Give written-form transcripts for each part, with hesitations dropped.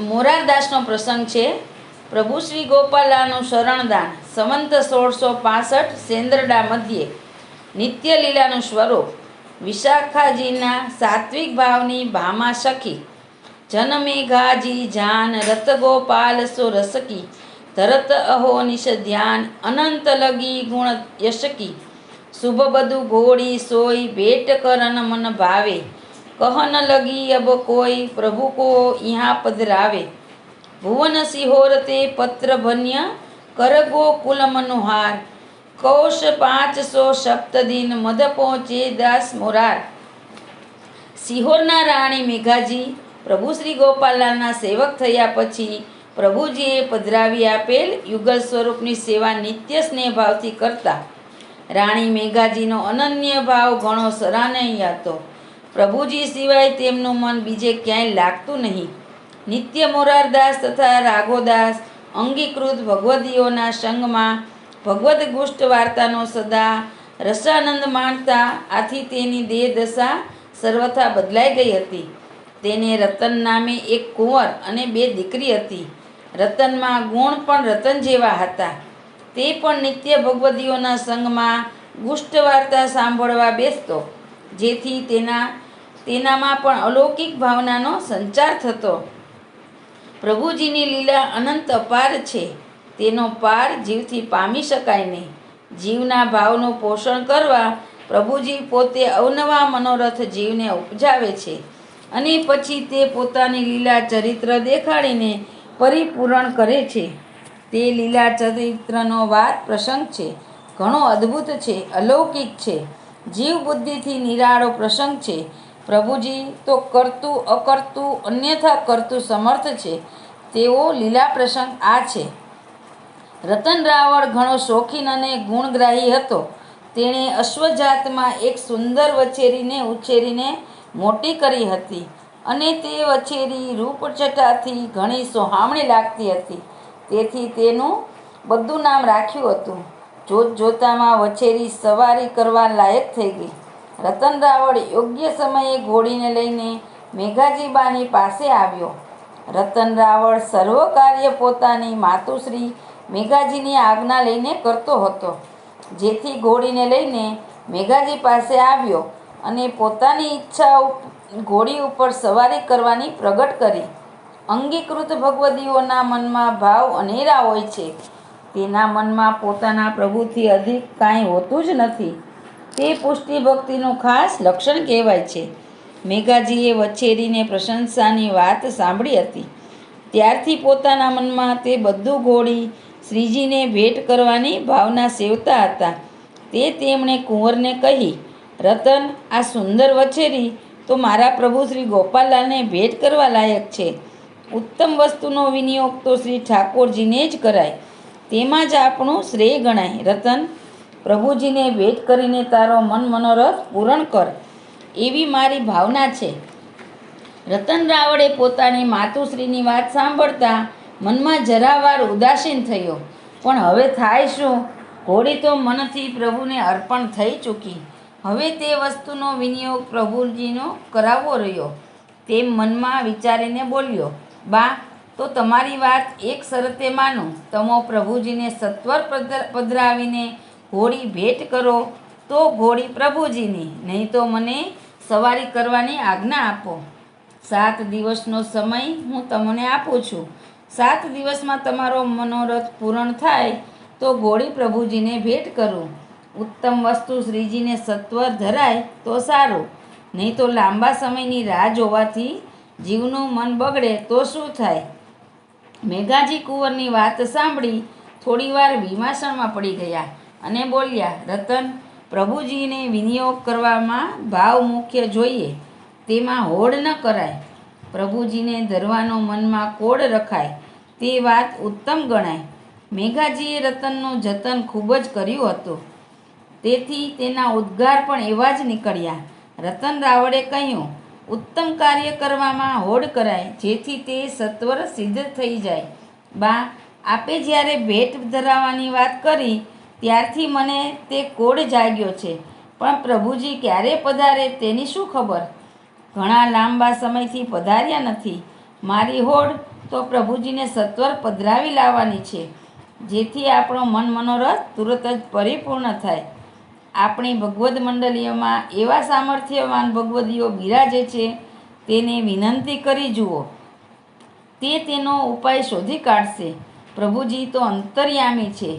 મોરારદાસનો પ્રસંગ છે। પ્રભુ શ્રી ગોપાલાનું શરણદાન સંવંત 1665 સેન્દ્રડા મધ્યે નિત્ય લીલાનું સ્વરૂપ વિશાખાજીના સાત્વિક ભાવની ભામા સખી જનમેઘાજી જાન રત ગોપાલ સો રસકી ધરત અહો નિશ ધ્યાન અનંત લગી ગુણ યશકી શુભ બધુ ઘોડી સોઈ ભેટ કરન મન ભાવે कहन लगी अब कोई प्रभु को यहाँ पधरावे भुवन सिहोर ते पत्र भन्य कर गोकुल मनोहार कौश 500 सप्तदिन मद पहुँचे दास मोरार। सिहोરના રાણી મેઘાજી પ્રભુ શ્રી ગોપાલાના સેવક થયા પછી પ્રભુજીએ પધરાવી આપેલ યુગલ સ્વરૂપની સેવા નિત્ય સ્નેહભાવથી કરતા રાણી મેઘાજીનો અનન્ય ભાવ ઘણો સરાહનીય હતો। પ્રભુજી સિવાય તેમનું મન બીજે ક્યાંય લાગતું નહીં। નિત્ય મોરારદાસ તથા રાઘોદાસ અંગીકૃત ભગવદીઓના સંગમાં ભગવદ ગુષ્ટ વાર્તાનો સદા રસાનંદ માણતા આથી તેની દેહ દશા સર્વથા બદલાઈ ગઈ હતી। તેને રતન નામે એક કુંવર અને 2 દીકરી હતી। રતનમાં ગુણ પણ રતન જેવા હતા। તે પણ નિત્ય ભગવદીઓના સંગમાં ગુષ્ટ વાર્તા સાંભળવા બેસતો જેથી તેનામાં પણ અલૌકિક ભાવનાનો સંચાર થતો। પ્રભુજીની લીલા અનંત અપાર છે। તેનો પાર જીવથી પામી શકાય નહીં। જીવના ભાવનું પોષણ કરવા પ્રભુજી પોતે અવનવા મનોરથ જીવને ઉપજાવે છે અને પછી તે પોતાની લીલા ચરિત્ર દેખાડીને પરિપૂર્ણ કરે છે। તે લીલા ચરિત્રનો વાત પ્રસંગ છે, ઘણો અદ્ભુત છે, અલૌકિક છે, જીવ બુદ્ધિથી નિરાળો પ્રસંગ છે। પ્રભુજી તો કરતું અકર્તું અન્યથા કરતું સમર્થ છે, તેવો લીલા પ્રસંગ આ છે। રતન રાવળ ઘણો શોખીન અને ગુણગ્રાહી હતો। તેણે અશ્વજાતમાં એક સુંદર વછેરીને ઉછેરીને મોટી કરી હતી અને તે વછેરી રૂપછટાથી ઘણી સોહામણી લાગતી હતી, તેથી તેનું બધું નામ રાખ્યું હતું। જોતજોતામાં વછેરી સવારી કરવા લાયક થઈ ગઈ। રતન રાવળ યોગ્ય સમયે ઘોડીને લઈને મેઘાજીબાની પાસે આવ્યો। રતન રાવળ સર્વ કાર્ય પોતાની માતુશ્રી મેઘાજીની આજ્ઞા લઈને કરતો હતો, જેથી ઘોડીને લઈને મેઘાજી પાસે આવ્યો અને પોતાની ઈચ્છા ઘોડી ઉપર સવારી કરવાની પ્રગટ કરી। અંગીકૃત ભગવદીઓના મનમાં ભાવ અનેરા હોય છે। તેના મનમાં પોતાના પ્રભુથી અધિક કાંઈ હોતું જ નથી। તે પુષ્ટિ ભક્તિનું ખાસ લક્ષણ કહેવાય છે। મેઘાજીએ વછેરીને પ્રશંસાની વાત સાંભળી હતી, ત્યારથી પોતાના મનમાં તે બધું ઘોડી શ્રીજીને ભેટ કરવાની ભાવના સેવતા હતા। તે તેમણે કુંવરને કહી, રતન, આ સુંદર વછેરી તો મારા પ્રભુ શ્રી ગોપાલલાલને ભેટ કરવા લાયક છે। ઉત્તમ વસ્તુનો વિનિયોગ તો શ્રી ઠાકોરજીને જ કરાય, તેમાં જ આપણું શ્રેય ગણાય। રતન, પ્રભુજીને ભેટ કરીને તારો મન મનોરથ પૂરણ કર, એવી મારી ભાવના છે। રતન રાવળે પોતાની માતુશ્રીની વાત સાંભળતા મનમાં જરાવાર ઉદાસીન થયો, પણ હવે થાય શું? ઘોડી તો મનથી પ્રભુને અર્પણ થઈ ચૂકી, હવે તે વસ્તુનો વિનિયોગ પ્રભુજીનો કરાવવો રહ્યો। તેમ મનમાં વિચારીને બોલ્યો, બા, તો તમારી વાત એક શરતે માનું। તમો પ્રભુજીને સત્વર પધરાવીને ઘોડી ભેટ કરો તો ઘોડી પ્રભુજીની, નહીં તો મને સવારી કરવાની આજ્ઞા આપો। 7 દિવસનો સમય હું તમને આપું છું। 7 દિવસમાં તમારો મનોરથ પૂર્ણ થાય તો ઘોડી પ્રભુજીને ભેટ કરું। ઉત્તમ વસ્તુ શ્રીજીને સત્વર ધરાય તો સારું, નહીં તો લાંબા સમયની રાહ જોવાથી જીવનું મન બગડે તો શું થાય? મેઘાજી કુંવરની વાત સાંભળી થોડીવાર વિમાસણમાં પડી ગયા અને બોલ્યા, રતન, પ્રભુજીને વિનિયોગ કરવામાં ભાવ મુખ્ય જોઈએ, તેમાં હોડ ન કરાય। પ્રભુજીને ધરવાનો મનમાં કોડ રખાય તે વાત ઉત્તમ ગણાય। મેઘાજીએ રતનનું જતન ખૂબ જ કર્યું હતું, તેથી તેના ઉદ્ગાર પણ એવા જ નીકળ્યા। રતન રાવળે કહ્યું, ઉત્તમ કાર્ય કરવામાં હોડ કરાય, જેથી તે સત્વર સિદ્ધ થઈ જાય। બા, આપે જ્યારે ભેટ ધરાવવાની વાત કરી ત્યારથી મને તે કોડ જાગ્યો છે, પણ પ્રભુજી ક્યારે પધારે તેની શું ખબર? ઘણા લાંબા સમયથી પધાર્યા નથી। મારી હોડ તો પ્રભુજીને સત્વર પધરાવી લાવવાની છે, જેથી આપણો મન મનોરથ તુરત જ પરિપૂર્ણ થાય. આપણી ભગવદ્ મંડળીઓમાં એવા સામર્થ્યવાન ભગવદીઓ બિરાજે છે, તેને વિનંતી કરી જુઓ, તે તેનો ઉપાય શોધી કાઢશે. પ્રભુજી તો અંતર્યામી છે,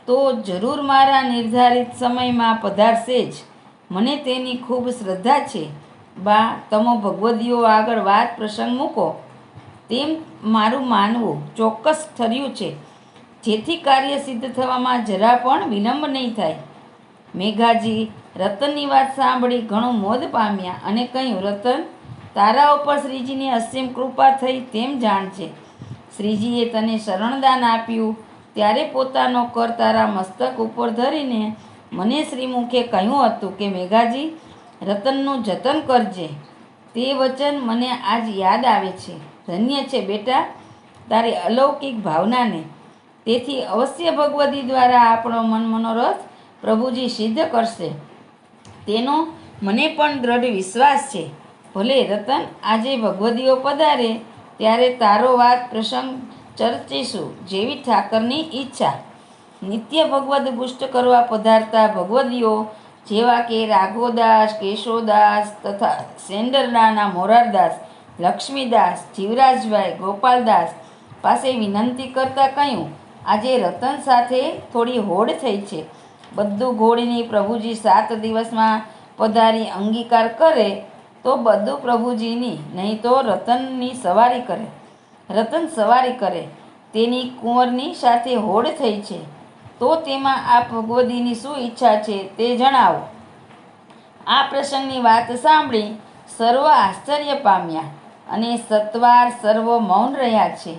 તો જરૂર મારા નિર્ધારિત સમયમાં પધારશે જ. મને તેની ખૂબ શ્રદ્ધા છે. બા, તમો ભગવદીઓ આગળ વાત પ્રસંગ મૂકો તેમ મારું માનવું ચોક્કસ ઠર્યું છે, જેથી કાર્ય સિદ્ધ થવામાં જરા પણ વિલંબ નહીં થાય. મેઘાજી રતનની વાત સાંભળી ઘણું મોદ પામ્યા અને કહ્યું, રતન, તારા ઉપર શ્રીજીની અસીમ કૃપા થઈ તેમ જાણજે. શ્રીજીએ તને શરણદાન આપ્યું ત્યારે પોતાનો કર તારા મસ્તક ઉપર ધરીને મને શ્રીમુખે કહ્યું હતું કે મેઘાજી, રતનનું જતન કરજે. તે વચન મને આજ યાદ આવે છે. ધન્ય છે બેટા તારી અલૌકિક ભાવનાને. તેથી અવશ્ય ભગવદી દ્વારા આપણો મન મનોરથ પ્રભુજી સિદ્ધ કરશે, તેનો મને પણ દ્રઢ વિશ્વાસ છે. ભલે રતન, આજે ભગવદીઓ પધારે ત્યારે તારો વાત પ્રસંગ ચર્ચીશું, જેવી ઠાકરની ઈચ્છા. નિત્ય ભગવદ પુષ્ટ કરવા પધારતા ભગવદીઓ જેવા કે રાઘોદાસ, કેશોદાસ તથા સેંડરડાના મોરારદાસ, લક્ષ્મીદાસ, જીવરાજભાઈ, ગોપાલદાસ પાસે વિનંતી કરતા કહ્યું, આજે રતન સાથે થોડી હોડ થઈ છે. બધું ઘોડીને પ્રભુજી 7 દિવસમાં પધારી અંગીકાર કરે તો બધું પ્રભુજીની, નહીં તો રતનની સવારી કરે. રતન સવારી કરે તેની કુંવરની સાથે હોડ થઈ છે, તો તેમાં આ ભગવદીની શું ઈચ્છા છે તે જણાવો. આ પ્રસંગની વાત સાંભળી સર્વ આશ્ચર્ય પામ્યા અને સત્વાર સર્વ મૌન રહ્યા છે.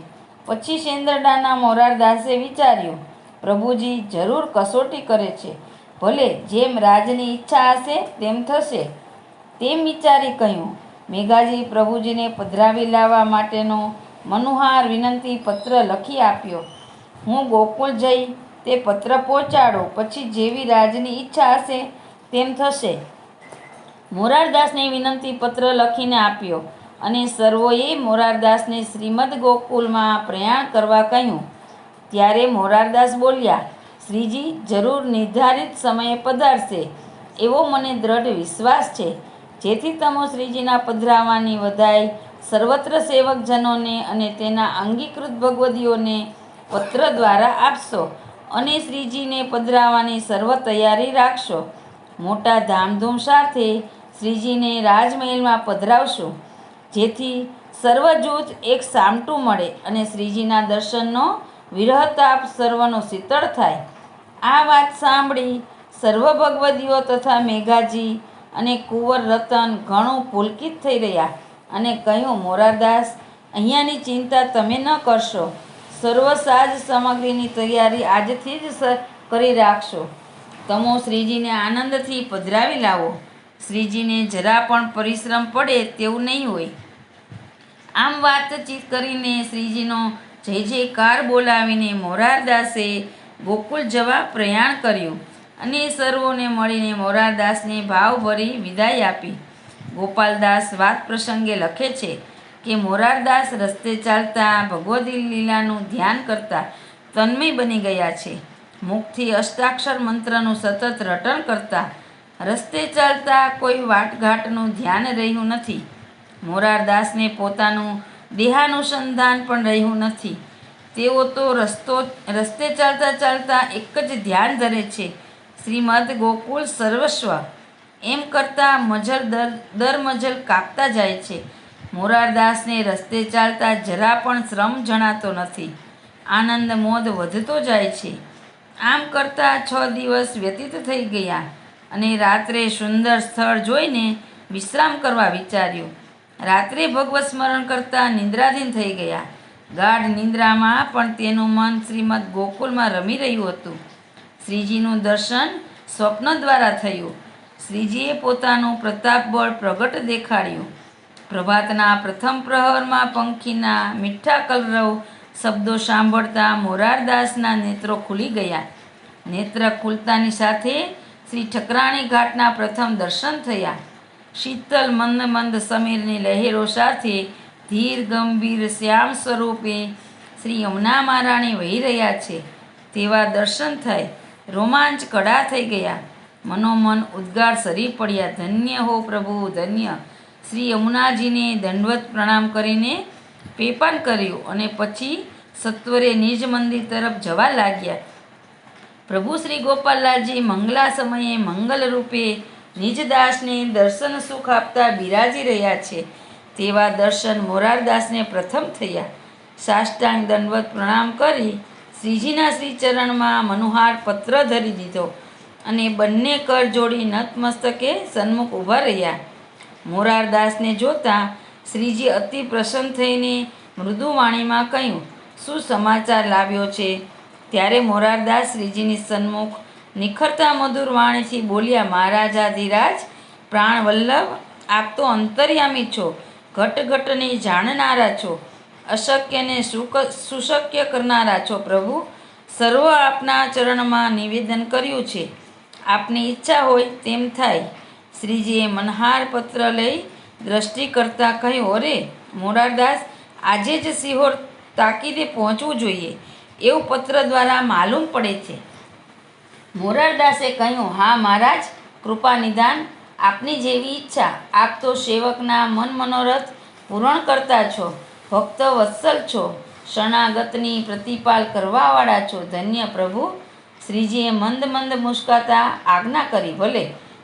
પછી સેંદરડાના મોરારદાસે વિચાર્યું, પ્રભુજી જરૂર કસોટી કરે છે. ભલે, જેમ રાજની ઈચ્છા હશે તેમ થશે. તેમ વિચારી કહ્યું, મેઘાજી પ્રભુજીને પધરાવી લાવવા માટેનો મનોહાર વિનંતી પત્ર લખી આપ્યો. હું ગોકુળ જઈ તે પત્ર પહોંચાડો, પછી જેવી રાજની ઈચ્છા હશે તેમ થશે. મોરારદાસને વિનંતી પત્ર લખીને આપ્યો અને સર્વોએ મોરારદાસને શ્રીમદ ગોકુલમાં પ્રયાણ કરવા કહ્યું. ત્યારે મોરારદાસ બોલ્યા, શ્રીજી જરૂર નિર્ધારિત સમયે પધારશે એવો મને દ્રઢ વિશ્વાસ છે. જેથી તમો શ્રીજીના પધરાવાની વધાઈ સર્વત્ર સેવકજનોને અને તેના અંગીકૃત ભગવદીઓને પત્ર દ્વારા આપશો અને શ્રીજીને પધરાવાની સર્વ તૈયારી રાખશો. મોટા ધામધૂમ સાથે શ્રીજીને રાજમહેલમાં પધરાવશું, જેથી સર્વ જૂથ એક સામટું મળે અને શ્રીજીના દર્શનનો વિરહતાપ સર્વનો શીતળ થાય. આ વાત સાંભળી સર્વ ભગવદીઓ તથા મેઘાજી અને કુંવર રતન ઘણું પુલકિત થઈ રહ્યા અને કહ્યું, મોરારદાસ, અહીંયાની ચિંતા તમે ન કરશો. સર્વ સાજ સામગ્રીની તૈયારી આજથી જ કરી રાખશો. તમો શ્રીજીને આનંદથી પધરાવી લાવો. શ્રીજીને જરા પણ પરિશ્રમ પડે તેવું નહીં હોય. આમ વાતચીત કરીને શ્રીજીનો જય જયકાર બોલાવીને મોરારદાસે ગોકુળ જવા પ્રયાણ કર્યું અને સર્વોને મળીને મોરારદાસને ભાવભરી વિદાય આપી. ગોપાલદાસ વાત પ્રસંગે લખે છે કે મોરારદાસ રસ્તે ચાલતા ભગવદી લીલાનું ધ્યાન કરતા તન્મય બની ગયા છે. મુખથી અષ્ટાક્ષર મંત્રનું સતત રટણ કરતા રસ્તે ચાલતા કોઈ વાટઘાટનું ધ્યાન રહ્યું નથી. મોરારદાસને પોતાનું દેહાનુસંધાન પણ રહ્યું નથી. તેઓ તો રસ્તે ચાલતા ચાલતા એક જ ધ્યાન ધરે છે, શ્રીમદ ગોકુળ સર્વસ્વ. એમ કરતાં મજલ દર મજલ કાપતા જાય છે. મોરારદાસને રસ્તે ચાલતા જરા પણ શ્રમ જણાતો નથી. આનંદ મોદ વધતો જાય છે. આમ કરતાં 6 દિવસ વ્યતીત થઈ ગયા અને રાત્રે સુંદર સ્થળ જોઈને વિશ્રામ કરવા વિચાર્યું. રાત્રે ભગવત સ્મરણ કરતાં નિંદ્રાધીન થઈ ગયા. ગાઢ નિંદ્રામાં પણ તેનું મન શ્રીમદ ગોકુલમાં રમી રહ્યું હતું. શ્રીજીનું દર્શન સ્વપ્ન દ્વારા થયું. શ્રીજીએ પોતાનું પ્રતાપબળ પ્રગટ દેખાડ્યું. પ્રભાતના પ્રથમ પ્રહરમાં પંખીના મીઠા કલરવ શબ્દો સાંભળતા મોરારદાસના નેત્રો ખુલી ગયા. નેત્ર ખુલતાની સાથે શ્રી ઠકરાણી ઘાટના પ્રથમ દર્શન થયા. શીતલ મંદ મંદ સમીરની લહેરો સાથે ધીર ગંભીર શ્યામ સ્વરૂપે શ્રી યમુના મહારાણી વહી રહ્યા છે તેવા દર્શન થાય. રોમાંચ કડા થઈ ગયા. મનોમન ઉદ્ગાર સરી પડ્યા. ધન્ય હો પ્રભુ, ધન્ય. શ્રી યમુનાજીને દંડવત પ્રણામ કરીને પેપાન કર્યું અને પછી સત્વરે નિજ મંદિર તરફ જવા લાગ્યા. પ્રભુ શ્રી ગોપાલલાલજી મંગલા સમયે મંગલ રૂપે નિજદાસને દર્શન સુખ આપતા બિરાજી રહ્યા છે તેવા દર્શન મોરારદાસને પ્રથમ થયા. સાષ્ટાંગ દંડવત પ્રણામ કરી શ્રીજીના શ્રીચરણમાં મનોહાર પત્ર ધરી દીધો અને બંને કર જોડી નતમસ્તકે સન્મુખ ઊભા રહ્યા. મોરારદાસને જોતાં શ્રીજી અતિ પ્રસન્ન થઈને મૃદુવાણીમાં કહ્યું, શું સમાચાર લાવ્યો છે? ત્યારે મોરારદાસ શ્રીજીની સન્મુખ નિખરતા મધુર વાણીથી બોલ્યા, મહારાજાધિરાજ પ્રાણ વલ્લભ, આપ તો અંતર્યામી છો, ઘટઘટને જાણનારા છો, અશક્યને સુશક્ય કરનારા છો. પ્રભુ, સર્વ આપના ચરણમાં નિવેદન કર્યું છે, આપની ઈચ્છા હોય તેમ થાય. શ્રીજીએ મનહાર પત્ર લઈ દ્રષ્ટિ કરતાં કહ્યું, અરે મોરારદાસ, આજે જ સિહોર તાકીદે પહોંચવું જોઈએ એવું પત્ર દ્વારા માલુમ પડે છે. મોરારદાસે કહ્યું, હા મહારાજ, કૃપા નિદાન, આપની જેવી ઈચ્છા. આપ તો સેવકના મન મનોરથ પૂરણ કરતા છો, ભક્ત વત્સલ છો, શરણાગતની પ્રતિપાલ કરવાવાળા છો. ધન્ય પ્રભુ. શ્રીજીએ મંદ મંદ મુસ્કાતા આજ્ઞા કરી, ભલે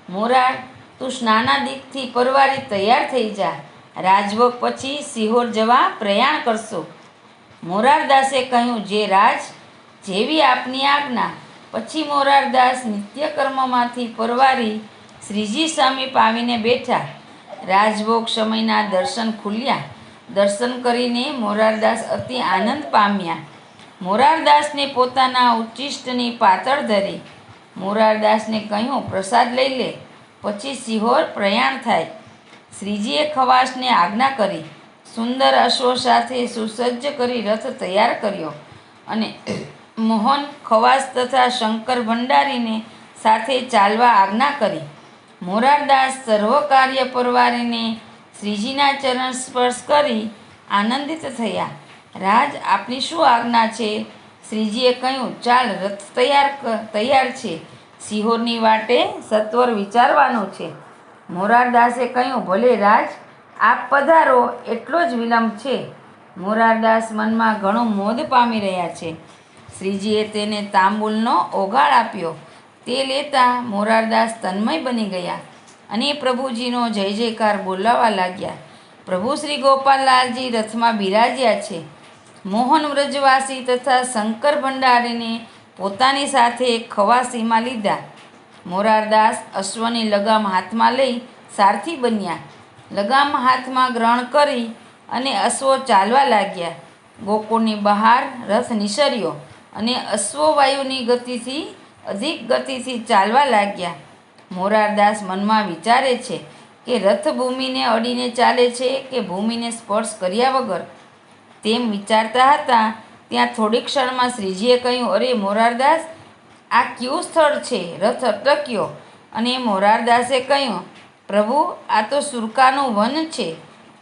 મોરાર, તું સ્નાનાદિકથી પરવારી તૈયાર થઈ જા. રાજભોગ પછી સિહોર જવા પ્રયાણ કરશો. મોરારદાસે કહ્યું, જે રાજ, જેવી આપની આજ્ઞા. પછી મોરારદાસ નિત્યકર્મમાંથી પરવારી શ્રીજી સામે પાવીને બેઠા. રાજભોગ સમયના દર્શન ખુલ્યા. દર્શન કરીને મોરારદાસ અતિ આનંદ પામ્યા. મોરારદાસને પોતાના ઉચ્ચિષ્ટની પાતળ ધરી. મોરારદાસને કહ્યું, પ્રસાદ લઈ લે, પછી સિહોર પ્રયાણ થાય. શ્રીજીએ ખવાસને આજ્ઞા કરી. સુંદર અશ્વો સાથે સુસજ્જ કરી રથ તૈયાર કર્યો અને મોહન, ખવાસ તથા શંકર ભંડારીને સાથે ચાલવા આજ્ઞા કરી. મોરારદાસ સર્વ કાર્ય પરવારીને શ્રીજીના ચરણ સ્પર્શ કરી આનંદિત થયા. રાજ, આપની શું આજ્ઞા છે? શ્રીજીએ કહ્યું, ચાલ, રથ તૈયાર છે, સિહોરની વાટે સત્વર વિચારવાનું છે. મોરારદાસે કહ્યું, ભલે રાજ, આપ પધારો, એટલો જ વિલંબ છે. મોરારદાસ મનમાં ઘણો મોદ પામી રહ્યા છે. શ્રીજીએ તેને તાંબુલનો ઓગાળ આપ્યો. તે લેતા મોરારદાસ તન્મય બની ગયા અને પ્રભુજીનો જય જયકાર બોલાવવા લાગ્યા. પ્રભુ શ્રી ગોપાલલાલજી રથમાં બિરાજ્યા છે. મોહન વ્રજવાસી તથા શંકર ભંડારીને પોતાની સાથે ખવાસીમાં લીધા. મોરારદાસ અશ્વની લગામ હાથમાં લઈ સારથી બન્યા. લગામ હાથમાં ગ્રહણ કરી અને અશ્વો ચાલવા લાગ્યા. ગોકુળની બહાર રથ નિસર્યો અને અશ્વો વાયુની ગતિથી અધિક ગતિથી ચાલવા લાગ્યા. મોરારદાસ મનમાં વિચારે છે કે રથ ભૂમિને અડીને ચાલે છે કે ભૂમિને સ્પર્શ કર્યા વગર. તેમ વિચારતા હતા ત્યાં થોડીક ક્ષણમાં શ્રીજીએ કહ્યું, અરે મોરારદાસ, આ કયું સ્થળ છે? રથ અટક્યો અને મોરારદાસે કહ્યું, પ્રભુ, આ તો સુરકાનું વન છે,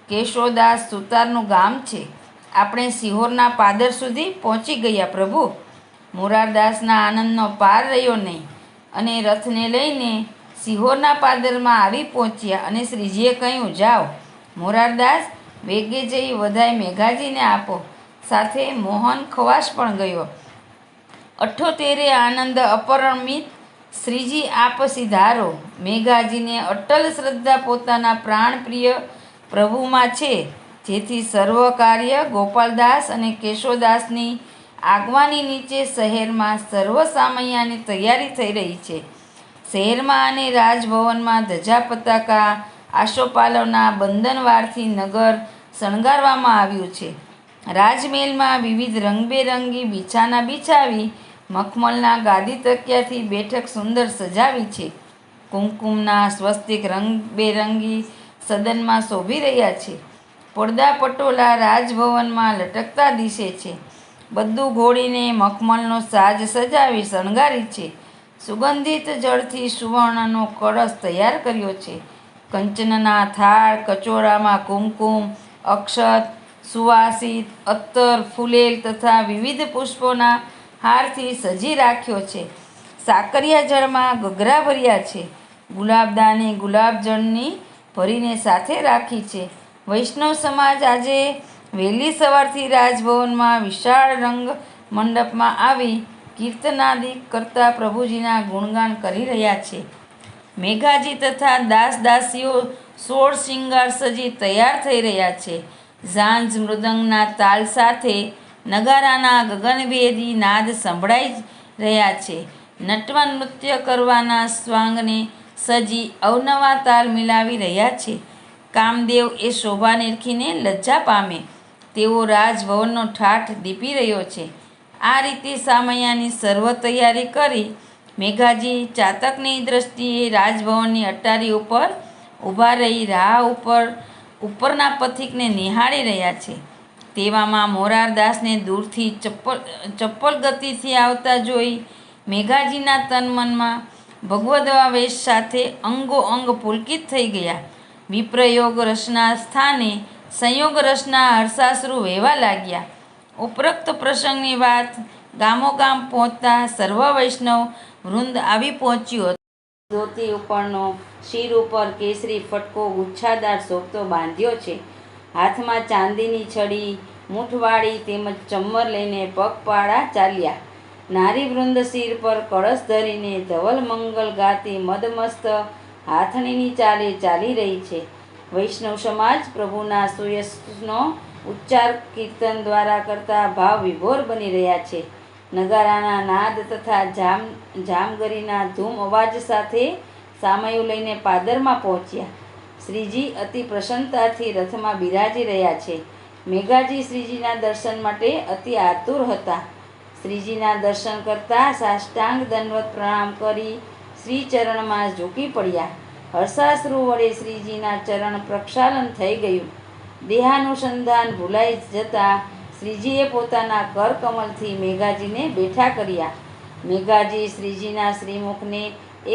કેશોદાસ સુતારનું ગામ છે. આપણે સિહોરના પાદર સુધી પહોંચી ગયા. પ્રભુ, મોરારદાસના આનંદનો પાર રહ્યો નહીં અને રથને લઈને સિહોરના પાદરમાં આવી પહોંચ્યા અને શ્રીજીએ કહ્યું, જાઓ મોરારદાસ, વેગે જઈ વધાઈ મેઘાજીને આપો. સાથે મોહન ખવાસ પણ ગયો. 78 આનંદ અપરમિત શ્રીજી આપ સિધારો. મેઘાજીને અટલ શ્રદ્ધા પોતાના પ્રાણપ્રિય પ્રભુમાં છે, જેથી સર્વ કાર્ય ગોપાલદાસ અને કેશોદાસની આગવાની નીચે શહેરમાં સર્વ સામૈયાની તૈયારી થઈ રહી છે. શહેરમાં અને રાજભવનમાં ધજા પતાકા, આશોપાલવના બંધનવારથી નગર શણગારવામાં આવ્યું છે. રાજમહેલમાં વિવિધ રંગબેરંગી બિછાના બિછાવી મખમલના ગાદી તકિયાથી બેઠક સુંદર સજાવી છે. કુમકુમના સ્વસ્તિક રંગબેરંગી સદનમાં શોભી રહ્યા છે. પડદા પટોલા રાજભવનમાં લટકતા દિશે છે. બધું ઘોડીને મખમલનો સાજ સજાવી શણગારી છે. સુગંધિત જળથી સુવર્ણનો કળશ તૈયાર કર્યો છે. કંચનના થાળ કચોરામાં કુમકુમ, અક્ષત, સુવાસિત, અત્તર, ફૂલેલ તથા વિવિધ પુષ્પોના હારથી સજી રાખ્યો છે. સાકરિયા જળમાં ગગરા ભર્યા છે. ગુલાબદાને ગુલાબજળની ભરીને સાથે રાખી છે. વૈષ્ણવ સમાજ આજે વહેલી સવારથી રાજભવનમાં વિશાળ રંગ મંડપમાં આવી કીર્તનાદિ કરતા પ્રભુજીના ગુણગાન કરી રહ્યા છે. મેઘાજી તથા દાસ દાસીઓ 16 શિંગાર સજી તૈયાર થઈ રહ્યા છે. ઝાંઝ મૃદંગના તાલ સાથે નગારાના ગગનભેદી નાદ સંભળાઈ રહ્યા છે. નટવા નૃત્ય કરવાના સ્વાંગને સજી અવનવા તાલ મિલાવી રહ્યા છે. કામદેવ એ શોભા નિરખીને લજ્જા પામે તેવો રાજભવનનો ઠાઠ દીપી રહ્યો છે. આ રીતે સામૈયાની સર્વ તૈયારી કરી મેઘાજી ચાતકની દ્રષ્ટિએ રાજભવનની અટારી ઉપર ઊભા રહી રાહ ઉપરના પથિકને નિહાળી રહ્યા છે. તેવામાં મોરારદાસને દૂરથી ચપ્પલ ગતિથી આવતા જોઈ મેઘાજીના તન મનમાં ભગવદ્વેશ સાથે અંગો અંગ પુલકિત થઈ ગયા. વિપ્રયોગ રસના સ્થાને સંયોગ રસના હર્ષાશ્રુ વહેવા લાગ્યા. ઉપરોક્ત પ્રસંગની વાત ગામોગામ પહોંચતા સર્વ વૈષ્ણવ વૃંદ આવી પહોંચ્યું હતું. ધોતી ઉપરનો શિર ઉપર કેસરી ફટકો ગુચ્છાદાર શોભતો બાંધ્યો છે. હાથમાં ચાંદીની છડી મૂઠવાળી તેમજ ચમ્મર લઈને પગપાળા ચાલ્યા. નારી વૃંદ શિર પર કળશ ધરીને ધવલ મંગલ ગાતી મદમસ્ત હાથણીની ચાલે ચાલી રહી છે. વૈષ્ણવ સમાજ પ્રભુના સુયશનો ઉચ્ચાર કીર્તન દ્વારા કરતા ભાવ વિભોર બની રહ્યા છે. નગારાના નાદ તથા જામગરીના ધૂમ અવાજ સાથે સામયું લઈને પાદરમાં પહોંચ્યા. શ્રીજી અતિ પ્રસન્નતાથી રથમાં બિરાજી રહ્યા છે. મેઘાજી શ્રીજીના દર્શન માટે અતિ આતુર હતા. શ્રીજીના દર્શન કરતા સાષ્ટાંગ દંડવત પ્રણામ કરી શ્રી ચરણમાં ઝૂકી પડ્યા. હર્ષાશ્રુ વડે શ્રીજીના ચરણ પ્રક્ષાલન થઈ ગયું. દેહાનુસંધાન ભૂલાઈ જતા શ્રીજીએ પોતાના કરકમલથી મેઘાજીને બેઠા કર્યા. મેઘાજી શ્રીજીના શ્રીમુખને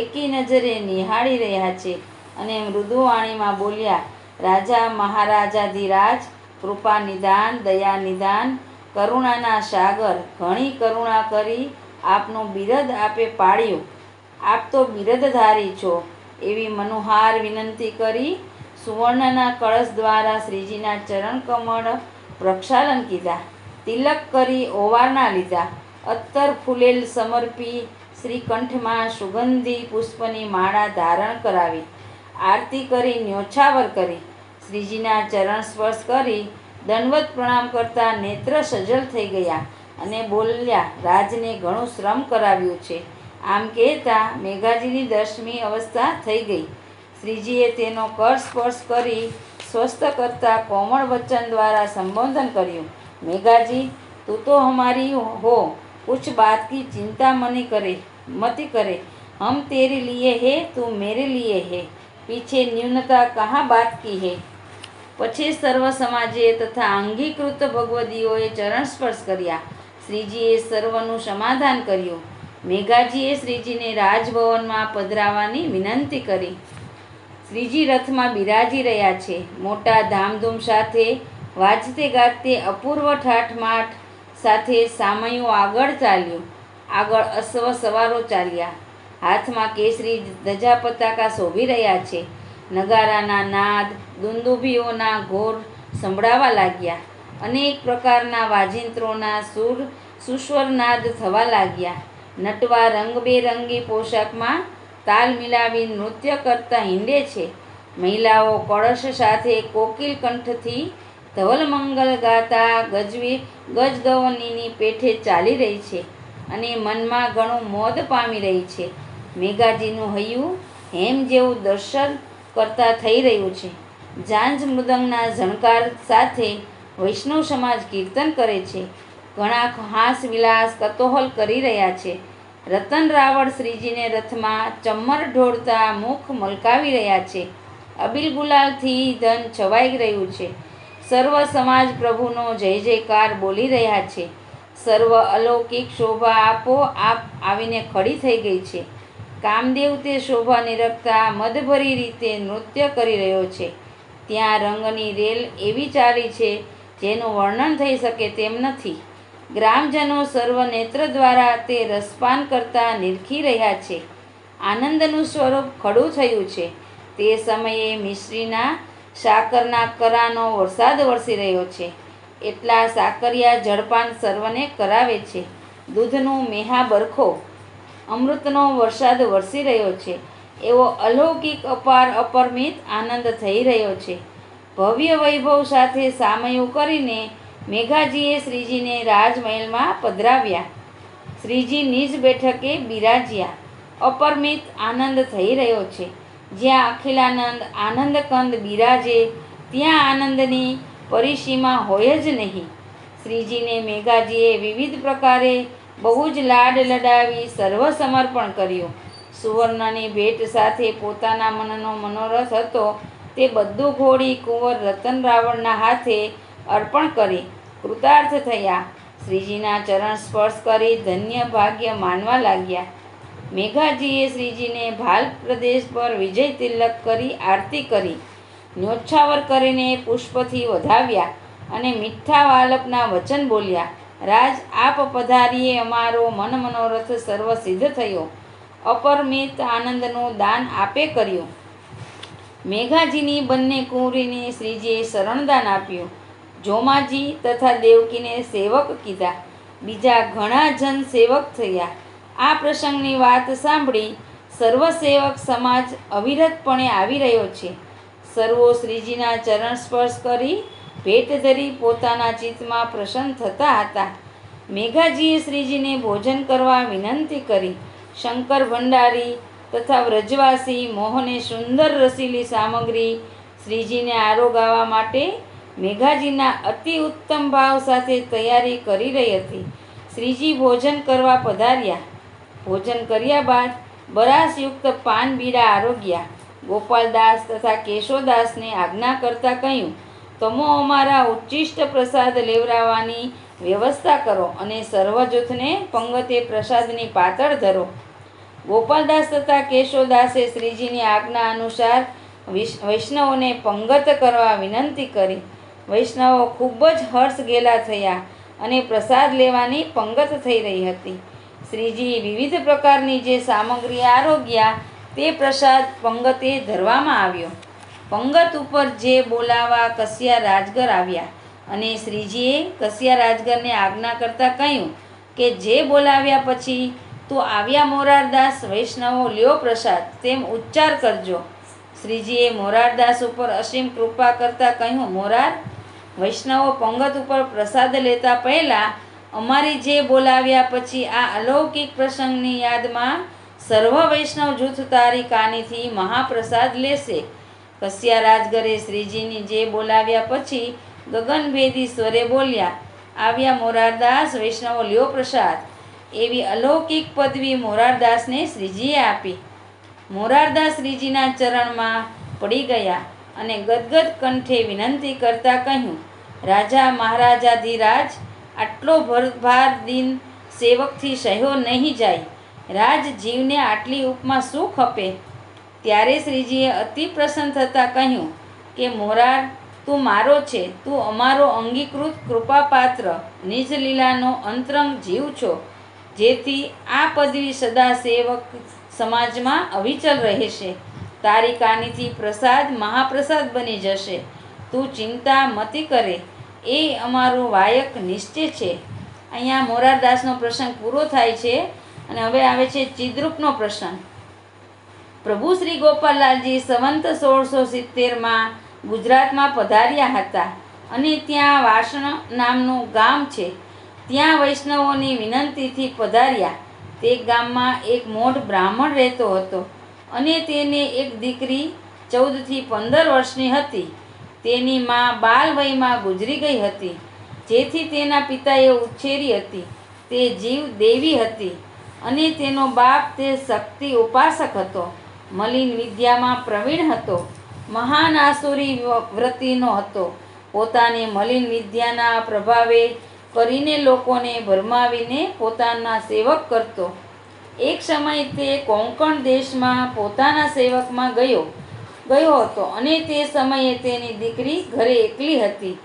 એકી નજરે નિહાળી રહ્યા છે અને મૃદુવાણીમાં બોલ્યા, રાજા મહારાજાધિરાજ, કૃપા નિદાન, દયા નિદાન, કરુણાના સાગર, ઘણી કરુણા કરી આપનું બિરદ આપે પાડ્યું. આપ તો બિરદધારી છો એવી મનોહાર વિનંતી કરી સુવર્ણના કળશ દ્વારા શ્રીજીના ચરણ કમળ પ્રક્ષાલન કીધા. તિલક કરી ઓવારણા લીધા. અત્તર ફૂલેલ સમર્પી શ્રીકંઠમાં સુગંધી પુષ્પની માળા ધારણ કરાવી. આરતી કરી ન્યોછાવર કરી શ્રીજીના ચરણ સ્પર્શ કરી દંડવત પ્રણામ કરતા નેત્ર સજલ થઈ ગયા અને બોલ્યા, રાજને ઘણું શ્રમ કરાવ્યું છે. આમ કહેતા મેઘાજીની 10મી અવસ્થા થઈ ગઈ. શ્રીજીએ તેનો કર સ્પર્શ કરી સ્વસ્થ કરતા કોમળ વચન દ્વારા સંબોધન કર્યું, મેઘાજી, તું તો હમારી હો, कुछ बात की चिंता मत करे, हम तेरे लिए है, तू मेरे लिए है, पीछे न्यूनता कहाँ बात की है. પછી સર્વ સમાજે તથા અંગીકૃત ભગવદીઓએ ચરણ સ્પર્શ કર્યા. શ્રીજીએ સર્વનું સમાધાન કર્યું. મેઘાજીએ શ્રીજીને રાજભવનમાં પધરાવવાની વિનંતી કરી. શ્રીજી રથમાં બિરાજી રહ્યા છે. મોટા ધામધૂમ સાથે વાજતે ગાજતે અપૂર્વ ઠાઠમાઠ સાથે સામયું આગળ ચાલ્યું. આગળ અશ્વ સવારો ચાલ્યા. હાથમાં કેસરી ધજા પતાકા શોભી રહ્યા છે. નગારાના નાદ, દુંદુભીઓના ઘોર સંભળાવા લાગ્યા. અનેક પ્રકારના વાજિંત્રોના સુસ્વર નાદ થવા લાગ્યા. નટવા રંગબેરંગી પોશાકમાં તાલ મિલાવી નૃત્ય કરતા હિંડે છે. મહિલાઓ કળશ સાથે કોકિલ કંઠથી ધવલમંગલ ગાતા ગજગવનીની પેઠે ચાલી રહી છે અને મનમાં ઘણું મોદ પામી રહી છે. મેઘાજીનું હૈયું હેમ જેવું દર્શન કરતા થઈ રહ્યું છે. ઝાંઝ મૃદંગના ઝણકાર સાથે વૈષ્ણવ સમાજ કીર્તન કરે છે. ઘણા હાસ વિલાસ કતોહલ કરી રહ્યા છે. રતન રાવળ શ્રીજીને રથમાં ચમ્મર ઢોળતા મુખ મલકાવી રહ્યા છે. અબિલ ગુલાલથી ધન છવાઈ રહ્યું છે. સર્વ સમાજ પ્રભુનો જય જયકાર બોલી રહ્યા છે. સર્વ અલૌકિક શોભા આપો આપ આવીને ખડી થઈ ગઈ છે. કામદેવ તે શોભા નિરખતા મદભરી રીતે નૃત્ય કરી રહ્યો છે. ત્યાં રંગની રેલ એવી ચાલી છે જેનું વર્ણન થઈ શકે તેમ નથી. ગ્રામજનો સર્વનેત્ર દ્વારા તે રસપાન કરતા નિરખી રહ્યા છે. આનંદનું સ્વરૂપ ખડું થયું છે. તે સમયે મિશ્રીના સાકરના કરાનો વરસાદ વરસી રહ્યો છે. એટલા સાકરિયા જળપાન સર્વને કરાવે છે. દૂધનું મેહા બરખો, અમૃતનો વરસાદ વરસી રહ્યો છે. એવો અલૌકિક અપાર અપરિમિત આનંદ થઈ રહ્યો છે. ભવ્ય વૈભવ સાથે સામયું કરીને મેઘાજીએ શ્રીજીને રાજમહેલમાં પધરાવ્યા. શ્રીજી નિજ બેઠકે બિરાજ્યા. અપરિમિત આનંદ થઈ રહ્યો છે. જ્યાં અખિલાનંદ આનંદકંદ બિરાજે ત્યાં આનંદની પરિસીમા હોય જ નહીં. શ્રીજીને મેઘાજીએ વિવિધ પ્રકારે બહુ જ લાડ લડાવી સર્વ સમર્પણ કર્યું. સુવર્ણની ભેટ સાથે પોતાના મનનો મનોરથ હતો તે બધું ઘોડી કુંવર રતન રાવણના હાથે અર્પણ કરી કૃતાર્થ થયા. શ્રીજીના ચરણ સ્પર્શ કરી ધન્ય ભાગ્ય માનવા લાગ્યા. મેઘાજીએ શ્રીજીને ભાલ પ્રદેશ પર વિજય તિલક કરી આરતી કરી, ન્યોછાવર કરીને પુષ્પથી વધાવ્યા અને મીઠા વાલપના વચન બોલ્યા. રાજ, આપ પધારીએ અમારો મન મનોરથ સર્વ સિદ્ધ થયો. અપરિમિત આનંદનું દાન આપે કર્યું. મેઘાજીની બંને કુંવરીને શ્રીજીએ શરણદાન આપ્યું. જોમાજી તથા દેવકીને સેવક કીધા. બીજા ઘણા જન સેવક થયા. આ પ્રસંગની વાત સાંભળી સર્વ સેવક સમાજ અવિરતપણે આવી રહ્યો છે. સર્વો શ્રીજીના ચરણ સ્પર્શ કરી ભેટ ધરી પોતાના ચિત્તમાં પ્રસન્ન થતા હતા. મેઘાજીએ શ્રીજીને ભોજન કરવા વિનંતી કરી. શંકર ભંડારી તથા વ્રજવાસી મોહને સુંદર રસીલી સામગ્રી શ્રીજીને આરોગાવા માટે મેઘાજીના અતિ ઉત્તમ ભાવ સાથે તૈયારી કરી રહી હતી. શ્રીજી ભોજન કરવા પધાર્યા. ભોજન કર્યા બાદ બરાસયુક્ત પાન બીડા આરોગ્યા. ગોપાલદાસ તથા કેશોદાસને આજ્ઞા કરતા કહ્યું, તમો અમારા ઉચ્ચિષ્ટ પ્રસાદ લેવરાવવાની વ્યવસ્થા કરો અને સર્વ જૂથને પંગતે પ્રસાદની પાતળ ધરો. ગોપાલદાસ તથા કેશોદાસે શ્રીજીની આજ્ઞા અનુસાર વૈષ્ણવોને પંગત કરવા વિનંતી કરી. વૈષ્ણવો ખૂબ જ હર્ષ ગેલા થયા અને પ્રસાદ લેવાની પંગત થઈ રહી હતી. શ્રીજી વિવિધ પ્રકારની જે સામગ્રી આરોગ્યા તે પ્રસાદ પંગતે ધરવામાં આવ્યો. પંગત ઉપર જે બોલાવા કસ્યા રાજગર આવ્યા અને શ્રીજીએ કસ્યા રાજગરને આજ્ઞા કરતાં કહ્યું કે જે બોલાવ્યા પછી તો આવ્યા મોરારદાસ, વૈષ્ણવો લ્યો પ્રસાદ તેમ ઉચ્ચાર કરજો. શ્રીજીએ મોરારદાસ ઉપર અસીમ કૃપા કરતાં કહ્યું, મોરાર, વૈષ્ણવો પંગત ઉપર પ્રસાદ લેતા પહેલાં અમારી જે બોલાવ્યા પછી આ અલૌકિક પ્રસંગની યાદમાં સર્વ વૈષ્ણવ જૂથ તારી કાનીથી મહાપ્રસાદ લેશે. કસ્યા રાજગરે શ્રીજીની જે બોલાવ્યા પછી ગગનભેદી સ્વરે બોલ્યા, આવ્યા મોરારદાસ, વૈષ્ણવો લ્યો પ્રસાદ. એવી અલૌકિક પદવી મોરારદાસને શ્રીજીએ આપી. મોરારદાસ શ્રીજીના ચરણમાં પડી ગયા અને ગદગદ કંઠે વિનંતી કરતાં કહ્યું, રાજા મહારાજાધિરાજ, આટલો ભાર દિન સેવકથી સહ્યો નહીં જાય. રાજ, જીવને આટલી ઉપમા શું ખપે? ત્યારે શ્રીજીએ અતિ પ્રસન્ન થતાં કહ્યું કે મોરાર, તું મારો છે, તું અમારો અંગીકૃત કૃપાપાત્ર નિજ લીલાનો અંતરંગ જીવ છો, જેથી આ પદવી સદા સેવક સમાજમાં અવિચલ રહેશે. તારી કાનીથી પ્રસાદ મહાપ્રસાદ બની જશે. તું ચિંતા મતી કરે એ અમારો વાયક નિશ્ચય છે. અહીંયા મોરારદાસનો પ્રસંગ પૂરો થાય છે અને હવે આવે છે ચિદ્રૂપનો પ્રસંગ. પ્રભુ શ્રી ગોપાલલાલજી સંવંત 1670માં ગુજરાતમાં પધાર્યા હતા અને ત્યાં વાસણ નામનું ગામ છે. ત્યાં વૈષ્ણવોની વિનંતીથી પધાર્યા. તે ગામમાં એક મોઢ બ્રાહ્મણ રહેતો હતો અને તેને એક દીકરી 14 થી 15 વર્ષની હતી. તેની મા બાલવયમાં ગુજરી ગઈ હતી, જેથી તેના પિતાએ ઉછેરી હતી. તે જીવ દેવી હતી અને તેનો બાપ તે શક્તિ ઉપાસક હતો. મલિન વિદ્યામાં પ્રવીણ હતો. મહાન આસુરી વ્રતિનો હતો. પોતાને મલિન વિદ્યાના પ્રભાવે કરીને લોકોને ભરમાવીને પોતાના સેવક કરતો. એક સમય તે કોંકણ દેશમાં પોતાના સેવકમાં ગયો. ગયો હતો અને તે સમયે તેની દીકરી ઘરે એકલી હતી.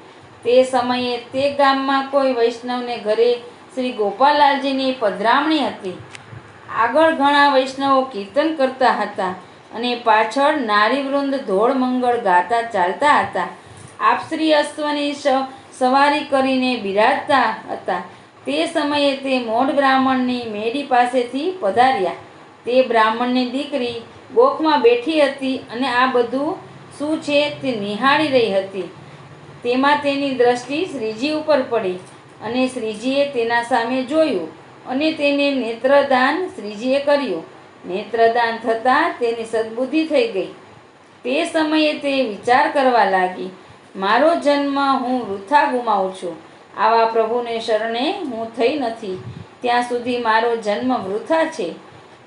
તે સમયે તે ગામમાં કોઈ વૈષ્ણવને ઘરે શ્રી ગોપાલલાલજીની પધરામણી હતી. આગળ ઘણા વૈષ્ણવો કીર્તન કરતા હતા અને પાછળ નારીવૃંદ ધોળ મંગળ ગાતા ચાલતા હતા. આપશ્રી અશ્વની સવારી કરીને બિરાજતા હતા. તે સમયે તે મોઢ બ્રાહ્મણની મેડી પાસેથી પધાર્યા. તે બ્રાહ્મણની દીકરી ગોખમાં બેઠી હતી અને આ બધું શું છે તે નિહાળી રહી હતી. તેમાં તેની દ્રષ્ટિ શ્રીજી ઉપર પડી અને શ્રીજીએ તેના સામે જોયું અને તેને નેત્રદાન શ્રીજીએ કર્યું. નેત્રદાન થતાં તેની સદ્બુદ્ધિ થઈ ગઈ. તે સમયે તે વિચાર કરવા લાગી, મારો જન્મ હું વૃથા ગુમાવું છું. આવા પ્રભુને શરણે હું થઈ નથી, ત્યાં સુધી મારો જન્મ વૃથા છે.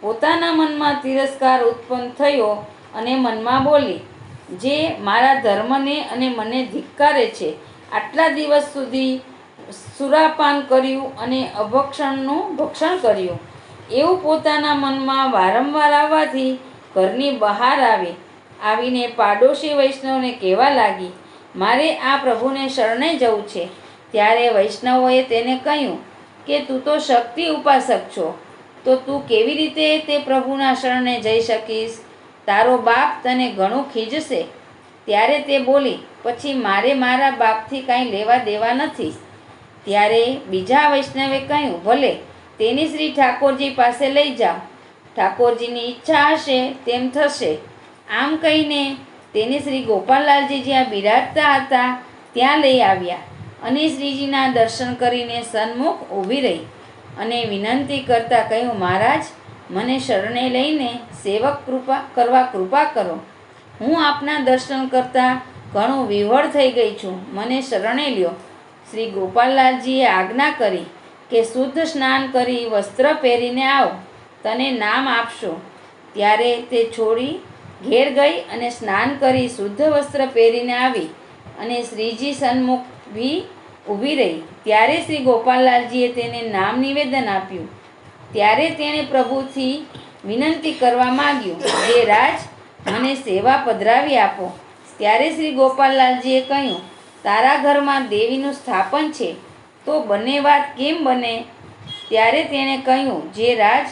પોતાના મનમાં તિરસ્કાર ઉત્પન્ન થયો અને મનમાં બોલી, જે મારા ધર્મને અને મને ધિક્કારે છે, આટલા દિવસ સુધી સુરાપાન કર્યું અને અભક્ષણનું ભક્ષણ કર્યું, એવું પોતાના મનમાં વારંવાર આવવાથી ઘરની બહાર આવીને પાડોશી વૈષ્ણવને કહેવા લાગી, મારે આ પ્રભુને શરણે જવું છે. ત્યારે વૈષ્ણવોએ તેને કહ્યું કે તું તો શક્તિ ઉપાસક છો, તો તું કેવી રીતે તે પ્રભુના શરણે જઈ શકીશ? તારો બાપ તને ઘણું ખીજશે. ત્યારે તે બોલી, પછી મારે મારા બાપથી કાંઈ લેવા દેવા નથી. ત્યારે બીજા વૈષ્ણવે કહ્યું, ભલે, તેની શ્રી ઠાકોરજી પાસે લઈ જાઓ. ઠાકોરજીની ઈચ્છા હશે તેમ થશે. આમ કહીને તેને શ્રી ગોપાલલાલજી જ્યાં બિરાજતા હતા ત્યાં લઈ આવ્યા અને શ્રીજીના દર્શન કરીને સન્મુખ ઊભી રહી અને વિનંતી કરતાં કહ્યું, મહારાજ, મને શરણે લઈને સેવક કરવા કૃપા કરો. હું આપના દર્શન કરતાં ઘણું વિહવળ થઈ ગઈ છું. મને શરણે લ્યો. શ્રી ગોપાલલાલજીએ આજ્ઞા કરી કે શુદ્ધ સ્નાન કરી વસ્ત્ર પહેરીને આવ, તને નામ આપશો. ત્યારે તે છોડી ઘેર ગઈ અને સ્નાન કરી શુદ્ધ વસ્ત્ર પહેરીને આવી અને શ્રીજી સન્મુખ ઊભી રહી. ત્યારે શ્રી ગોપાલલાલજીએ તેને નામ નિવેદન આપ્યું. ત્યારે તેણે પ્રભુથી વિનંતી કરવા માંગ્યું, જે રાજ, મને સેવા પધરાવી આપો. ત્યારે શ્રી ગોપાલલાલજીએ કહ્યું, તારા ઘરમાં દેવીનું સ્થાપન છે, તો બંને વાત કેમ બને? ત્યારે તેણે કહ્યું, જે રાજ,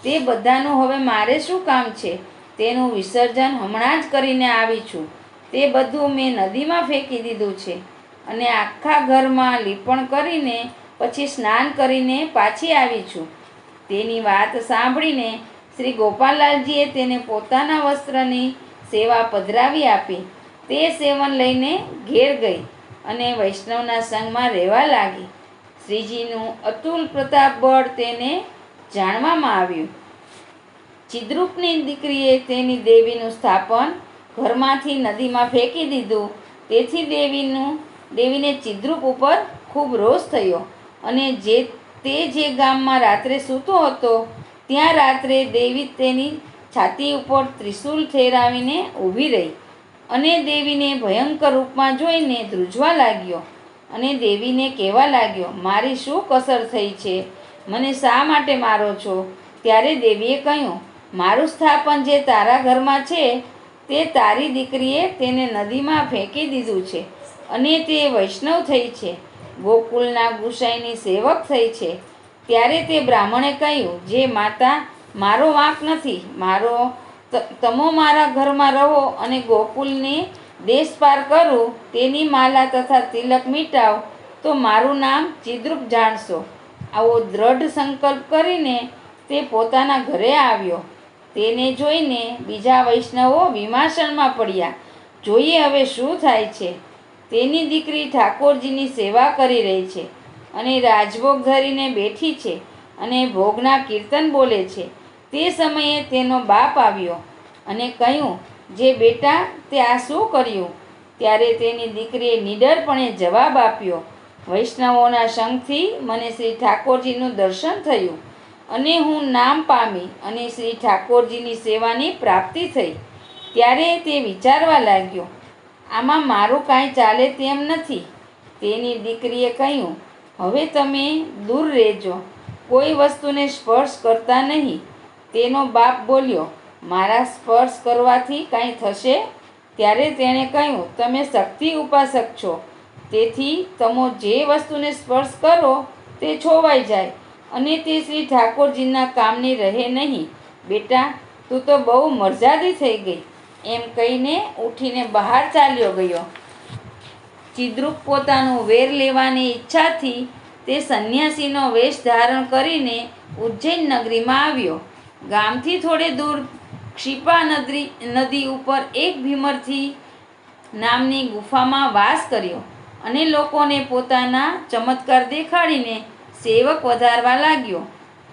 તે બધાનું હવે મારે શું કામ છે? તેનું વિસર્જન હમણાં જ કરીને આવી છું. તે બધું મેં નદીમાં ફેંકી દીધું છે અને આખા ઘરમાં લીપણ કરીને પછી સ્નાન કરીને પાછી આવી છું. તેની વાત સાંભળીને શ્રી ગોપાલલાલજીએ તેને પોતાના વસ્ત્રની સેવા પધરાવી આપી. તે સેવન લઈને ઘેર ગઈ અને વૈષ્ણવના સંગમાં રહેવા લાગી. શ્રીજીનું અતુલ પ્રતાપ બળ તેને જાણવામાં આવ્યું. ચિદ્રૂપની દીકરીએ તેની દેવીનું સ્થાપન ઘરમાંથી નદીમાં ફેંકી દીધું. તેથી દેવીને ચિદ્રૂપ ઉપર ખૂબ રોષ થયો અને તે જે ગામમાં રાત્રે સૂતો હતો ત્યાં રાત્રે દેવી તેની છાતી ઉપર ત્રિશૂલ ઠેરાવીને ઊભી રહી અને દેવીને ભયંકર રૂપમાં જોઈને ધ્રુજવા લાગ્યો અને દેવીને કહેવા લાગ્યો, મારી શું કસર થઈ છે? મને શા માટે મારો છો? ત્યારે દેવીએ કહ્યું, મારું સ્થાપન જે તારા ઘરમાં છે તે તારી દીકરીએ તેને નદીમાં ફેંકી દીધું છે અને તે વૈષ્ણવ થઈ છે, ગોકુલના ગુસાઈની સેવક થઈ છે. ત્યારે તે બ્રાહ્મણે કહ્યું, જે માતા, મારો વાંક નથી. તમો મારા ઘરમાં રહો અને ગોકુલને દેશ પાર કરું તેની માલા તથા તિલક મીટાવ તો મારું નામ ચિદ્રૂપ જાણશો. આવો દ્રઢ સંકલ્પ કરીને તે પોતાના ઘરે આવ્યો. તેને જોઈને બીજા વૈષ્ણવો વિમાસણમાં પડ્યા. જોઈએ હવે શું થાય છે. તેની દીકરી ઠાકોરજીની સેવા કરી રહી છે અને રાજભોગ ધરીને બેઠી છે અને ભોગના કીર્તન બોલે છે. તે સમયે તેનો બાપ આવ્યો અને કહ્યું, જે બેટા, તે આ શું કર્યું? ત્યારે તેની દીકરીએ નિડરપણે જવાબ આપ્યો, વૈષ્ણવોના સંગથી મને શ્રી ઠાકોરજીનું દર્શન થયું અને હું નામ પામી અને શ્રી ઠાકોરજીની સેવાની પ્રાપ્તિ થઈ. ત્યારે તે વિચારવા લાગ્યો, આમાં મારું કાંઈ ચાલે તેમ નથી. તેની દીકરીએ કહ્યું, હવે તમે દૂર રહેજો, કોઈ વસ્તુને સ્પર્શ કરતા નહીં. તેનો બાપ બોલ્યો, મારા સ્પર્શ કરવાથી કાંઈ થશે? ત્યારે તેણે કહ્યું, તમે શક્તિ ઉપાસક છો, તેથી તમે જે વસ્તુને સ્પર્શ કરો તે છોવાઈ જાય અને તે શ્રી ઠાકોરજીના કામની રહે નહીં. બેટા, તું તો બહુ મરજાદી થઈ ગઈ. એમ કહીને ઉઠીને બહાર ચાલ્યો ગયો. ચિદ્રુપ પોતાનું વેર લેવાની ઈચ્છાથી તે સંન્યાસીનો વેશ ધારણ કરીને ઉજ્જૈન નગરીમાં આવ્યો. ગામથી થોડે દૂર ક્ષિપા નદી ઉપર એક ભીમરથી નામની ગુફામાં વાસ કર્યો અને લોકોને પોતાના ચમત્કાર દેખાડીને સેવક વધારવા લાગ્યો.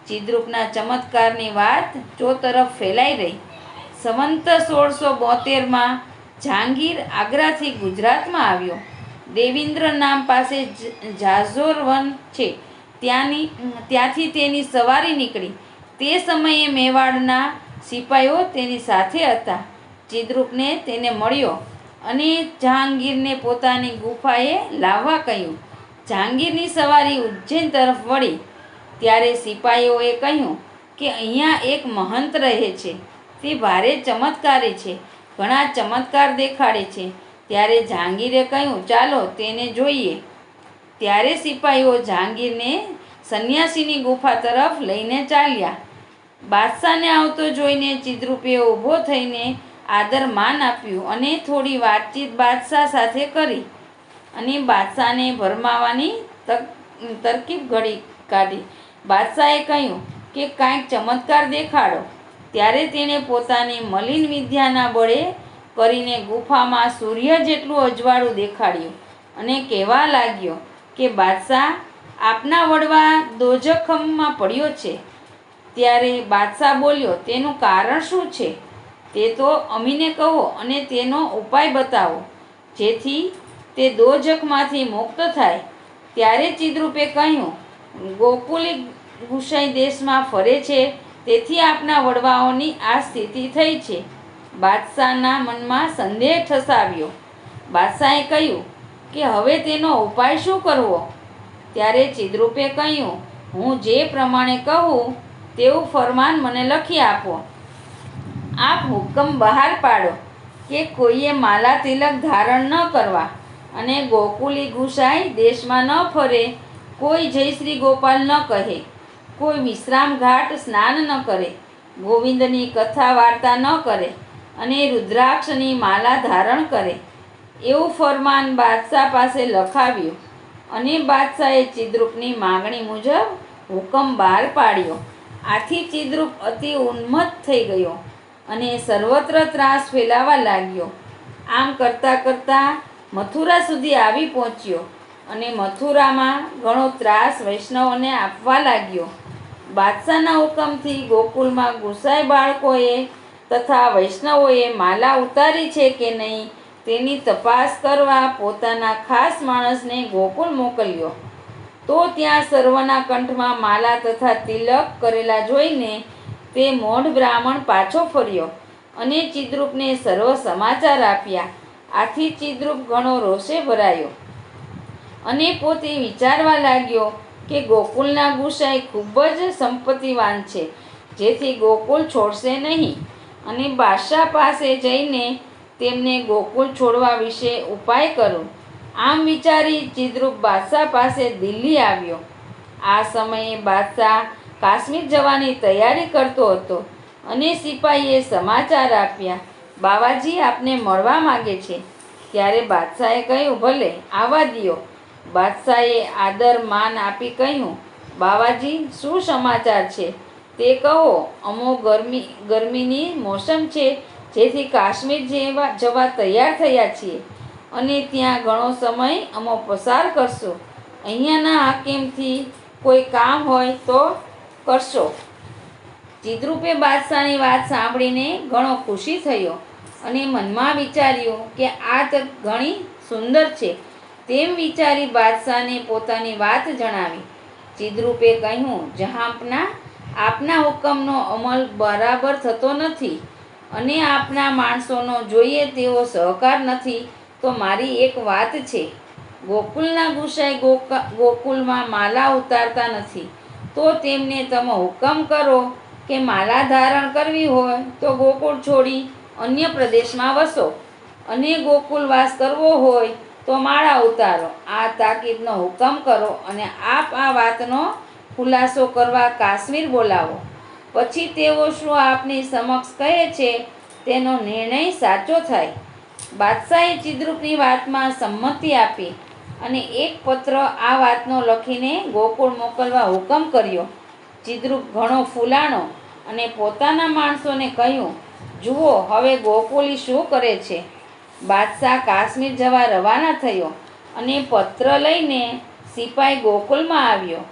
ચિદ્રુપના ચમત્કારની વાત ચોતરફ ફેલાઈ રહી. સંવંત 1672માં જહાંગીર આગ્રાથી ગુજરાતમાં આવ્યો. દેવિન્દ્ર નામ પાસે ઝાઝોર વન છે, ત્યાંથી તેની સવારી નીકળી. તે સમયે મેવાડના સિપાઈઓ તેની સાથે હતા. ચિદ્રુપને તેને મળ્યો અને જહાંગીરને પોતાની ગુફાએ લાવવા કહ્યું. જહાંગીરની સવારી ઉજ્જૈન તરફ વળી ત્યારે સિપાઈઓએ કહ્યું કે અહીંયા એક મહંત રહે છે, તે ભારે ચમત્કારી છે, ઘણા ચમત્કાર દેખાડે છે. ત્યારે જહાંગીરે કહ્યું, ચાલો તેને જોઈએ. ત્યારે સિપાઈઓ જહાંગીરને સંન્યાસીની ગુફા તરફ લઈને ચાલ્યા. બાદશાહને આવતો જોઈને ચિદ્રુપે ઊભો થઈને આદર માન આપ્યું અને થોડી વાતચીત બાદશાહ સાથે કરી અને બાદશાહને ભરમાવાની તરકીબ ઘડી કાઢી. બાદશાહે કહ્યું કે કાંઈક ચમત્કાર દેખાડો. ત્યારે તેણે પોતાની મલિન વિદ્યાના બળે કરીને ગુફામાં સૂર્ય જેટલું અજવાળું દેખાડ્યું અને કહેવા લાગ્યો કે બાદશાહ, આપના વડવા દોજખમાં પડ્યો છે. ત્યારે બાદશાહ બોલ્યો, તેનું કારણ શું છે તે તો અમીને કહો અને તેનો ઉપાય બતાવો, જેથી તે દોજખમાંથી મુક્ત થાય. ત્યારે ચિદ્રુપે કહ્યું, ગોકુલી ગુસાઈ દેશમાં ફરે છે, તેથી આપના વડવાઓની આ સ્થિતિ થઈ છે. બાદશાહના મનમાં સંદેહ ઠસાવ્યો. બાદશાહે કહ્યું કે હવે તેનો ઉપાય શું કરવો? ત્યારે ચિદ્રુપે કહ્યું, હું જે પ્રમાણે કહું તેવું ફરમાન મને લખી આપો. આપ હુકમ બહાર પાડો કે કોઈએ માલા તિલક ધારણ ન કરવા અને ગોકુલી ગુસાઈ દેશમાં ન ફરે, કોઈ જય શ્રી ગોપાલ ન કહે, કોઈ વિશ્રામ ઘાટ સ્નાન ન કરે, ગોવિંદની કથા વાર્તા ન કરે અને રુદ્રાક્ષની માલા ધારણ કરે. એવું ફરમાન બાદશાહ પાસે લખાવ્યું અને બાદશાહે ચિદ્રુપની માંગણી મુજબ હુકમ બહાર પાડ્યો. આથી ચિદ્રુપ અતિ ઉન્મત્ત થઈ ગયો અને સર્વત્ર ત્રાસ ફેલાવા લાગ્યો. આમ કરતાં કરતાં મથુરા સુધી આવી પહોંચ્યો અને મથુરામાં ઘણો ત્રાસ વૈષ્ણવોને આપવા લાગ્યો. બાદશાહના હુકમથી ગોકુલમાં ગુસાઈ બાળકોએ તથા વૈષ્ણવોએ માલા ઉતારી છે કે નહીં તેની તપાસ કરવા પોતાના ખાસ માણસને ગોકુળ મોકલ્યો. તો ત્યાં સર્વના કંઠમાં માલા તથા તિલક કરેલા જોઈને તે મોઢ બ્રાહ્મણ પાછો ફર્યો અને ચિદ્રુપને સર્વ સમાચાર આપ્યા. આથી ચિદ્રુપ ઘણો રોષે ભરાયો અને પોતે વિચારવા લાગ્યો કે ગોકુલના ગુસાઈ ખૂબ જ સંપત્તિવાન છે, જેથી ગોકુળ છોડશે નહીં અને બાદશાહ પાસે જઈને તેમને ગોકુળ છોડવા વિશે ઉપાય કરું. આમ વિચારી ચિદ્રુપ બાદશાહ પાસે દિલ્હી આવ્યો. આ સમયે બાદશાહ કાશ્મીર જવાની તૈયારી કરતો હતો અને સિપાહીએ સમાચાર આપ્યા, બાવાજી આપને મળવા માગે છે. ત્યારે બાદશાહે કહ્યું, ભલે આવવા દ્યો. બાદશાહે આદર માન આપી કહ્યું, બાવાજી શું સમાચાર છે તે કહો. અમો ગરમીની મોસમ છે, જેથી કાશ્મીર જવા તૈયાર થયા છીએ અને ત્યાં ઘણો સમય અમો પસાર કરશો. અહીંયાના હાકીમથી કોઈ કામ હોય તો કરશો. ચિદ્રુપે બાદશાહની વાત સાંભળીને ઘણો ખુશી થયો અને મનમાં વિચાર્યું કે આ તો ઘણી સુંદર છે. તેમ વિચારી બાદશાહને પોતાની વાત જણાવી. ચિદ્રુપે કહ્યું, જહાંપના, આપના હુકમનો અમલ બરાબર થતો નથી અને આપના માણસોનો જોઈએ તેવો સહકાર નથી, તો મારી એક વાત છે. ગોકુલના ગુસાઈ ગોકુલમાં માલા ઉતારતા નથી, તો તેમને તમે હુકમ કરો કે માલા ધારણ કરવી હોય તો ગોકુળ છોડી અન્ય પ્રદેશમાં વસો. અને ગોકુલવાસ કરવો હોય તો માળા ઉતારો, આ તાકીદનો હુકમ કરો અને આપ આ વાતનો ખુલાસો કરવા કાશ્મીર બોલાવો. પછી તેઓ શું આપની સમક્ષ કહે છે તેનો નિર્ણય સાચો થાય. બાદશાહે ચિદ્રુપની વાતમાં સંમતિ આપી અને એક પત્ર આ વાતનો લખીને ગોકુળ મોકલવા હુકમ કર્યો. ચિદ્રુપ ઘણો ફૂલાણો અને પોતાના માણસોને કહ્યું, જુઓ હવે ગોકુલી શું કરે છે. બાદશાહ કાશ્મીર જવા રવાના થયો અને પત્ર લઈને સિપાઈ ગોકુલમાં આવ્યો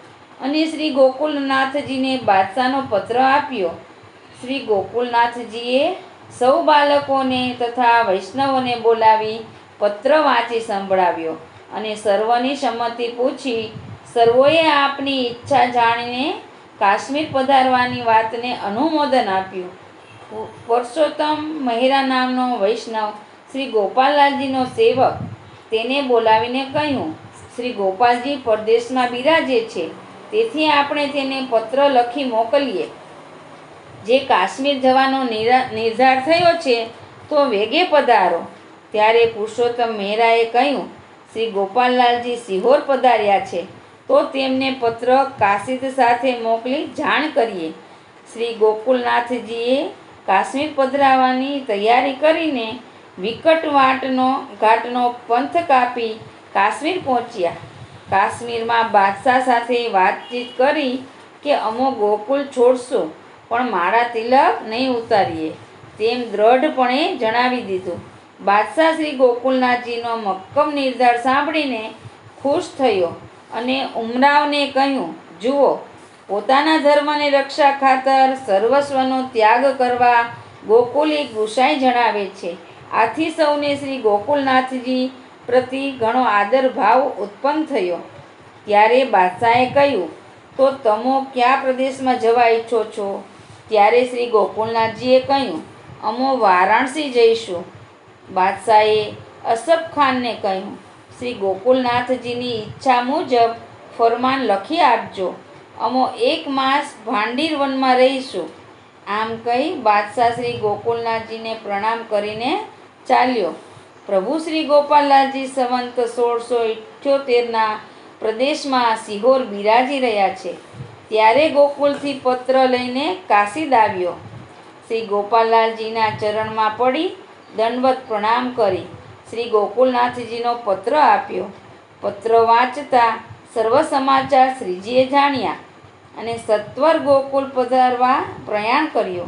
અને શ્રી ગોકુલનાથજીને બાદશાહનો પત્ર આપ્યો. શ્રી ગોકુલનાથજીએ સૌ બાળકોને તથા વૈષ્ણવોને બોલાવી પત્ર વાંચી સંભળાવ્યો અને સર્વની સંમતિ પૂછી સર્વોએ આપની ઈચ્છા જાણીને કાશ્મીર પધારવાની વાતને અનુમોદન આપ્યું. પુરુષોત્તમ મહેરા નામનો વૈષ્ણવ શ્રી ગોપાલલાલજીનો સેવક તેને બોલાવીને કહ્યું, શ્રી ગોપાલજી પરદેશમાં બિરાજે છે, તેથી આપણે તેને પત્ર લખી મોકલીએ. જે કાશ્મીર જવાનો નિર્ધાર થયો છે તો વેગે પધારો. ત્યારે પુરુષોત્તમ મહેરાએ કહ્યું, શ્રી ગોપાલલાલજી સિહોર પધાર્યા છે તો તેમને પત્ર કાશીદ સાથે મોકલી જાણ કરીએ. શ્રી ગોકુલનાથજીએ કાશ્મીર પધરાવવાની તૈયારી કરીને વિકટ ઘાટનો પંથ કાપી કાશ્મીર પહોંચ્યા. કાશ્મીરમાં બાદશાહ સાથે વાતચીત કરી કે અમો ગોકુલ છોડશું પણ મારા તિલક નહીં ઉતારીએ તેમ દ્રઢપણે જણાવી દીધું. બાદશાહ શ્રી ગોકુલનાથજીનો મક્કમ નિર્ધાર સાંભળીને ખુશ થયો અને ઉમરાવને કહ્યું, જુઓ પોતાના ધર્મની રક્ષા ખાતર સર્વસ્વનો ત્યાગ કરવા ગોકુલી ગુસાઈ જણાવે છે. આથી સૌને શ્રી ગોકુલનાથજી પ્રતિ ઘણો આદર ભાવ ઉત્પન્ન થયો. ત્યારે બાદશાહે કહ્યું, તો તમો કયા પ્રદેશમાં જવા ઈચ્છો છો? ત્યારે શ્રી ગોકુલનાથજીએ કહ્યું, અમો વારાણસી જઈશું. બાદશાહે અસફ ખાનને કહ્યું, શ્રી ગોકુલનાથજીની ઈચ્છા મુજબ ફરમાન લખી આપજો. અમો 1 માસ ભાંડીર વનમાં રહીશું. આમ કહી બાદશાહ શ્રી ગોકુલનાથજીને પ્રણામ કરીને ચાલ્યો. પ્રભુ શ્રી ગોપાલલાલજી સંવંત 1678ના પ્રદેશમાં સિહોર બિરાજી રહ્યા છે. ત્યારે ગોકુલથી પત્ર લઈને કાશીદ આવ્યો. શ્રી ગોપાલલાલજીના ચરણમાં પડી દંડવત પ્રણામ કરી શ્રી ગોકુલનાથજીનો પત્ર આપ્યો. પત્ર વાંચતા સર્વ સમાચાર શ્રીજીએ જાણ્યા અને સત્વર ગોકુલ પધારવા પ્રયાણ કર્યો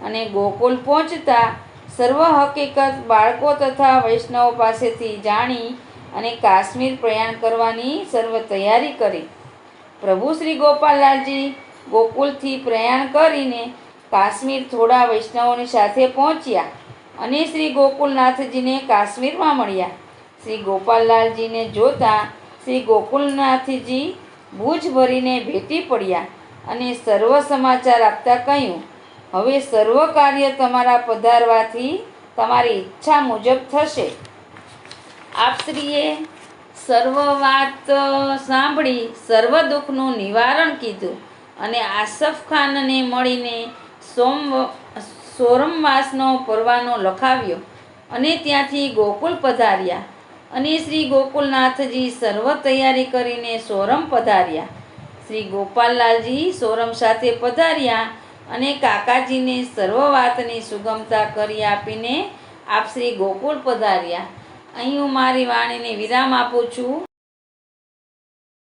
અને ગોકુલ પહોંચતા સર્વ હકીકત બાળકો તથા વૈષ્ણવો પાસેથી જાણી અને કાશ્મીર પ્રયાણ કરવાની સર્વ તૈયારી કરી. પ્રભુ શ્રી ગોપાલલાલજી ગોકુલથી પ્રયાણ કરીને કાશ્મીર થોડા વૈષ્ણવોની સાથે પહોંચ્યા અને શ્રી ગોકુલનાથજીને કાશ્મીરમાં મળ્યા. શ્રી ગોપાલલાલજીને જોતા શ્રી ગોકુલનાથજી બૂઝ ભરીને ભેટી પડ્યા અને સર્વ સમાચાર આપતા કહ્યું, હવે સર્વ કાર્ય તમારા પધારવાથી તમારી ઈચ્છા મુજબ થશે. આપશ્રીએ સર્વ વાત સાંભળી સર્વ દુઃખનું નિવારણ કીધું અને આસફ ખાનને મળીને સોરમવાસનો પરવાનો લખાવ્યો અને ત્યાંથી ગોકુલ પધાર્યા અને શ્રી ગોકુલનાથજી સર્વ તૈયારી કરીને સોરમ પધાર્યા. શ્રી ગોપાલલાલજી સોરમ સાથે પધાર્યા અને કાકાજીને સર્વ વાતની સુગમતા કરી આપીને આપ શ્રી ગોકુળ પધાર્યા. અહીં હું મારી વાણીને વિરામ આપું છું.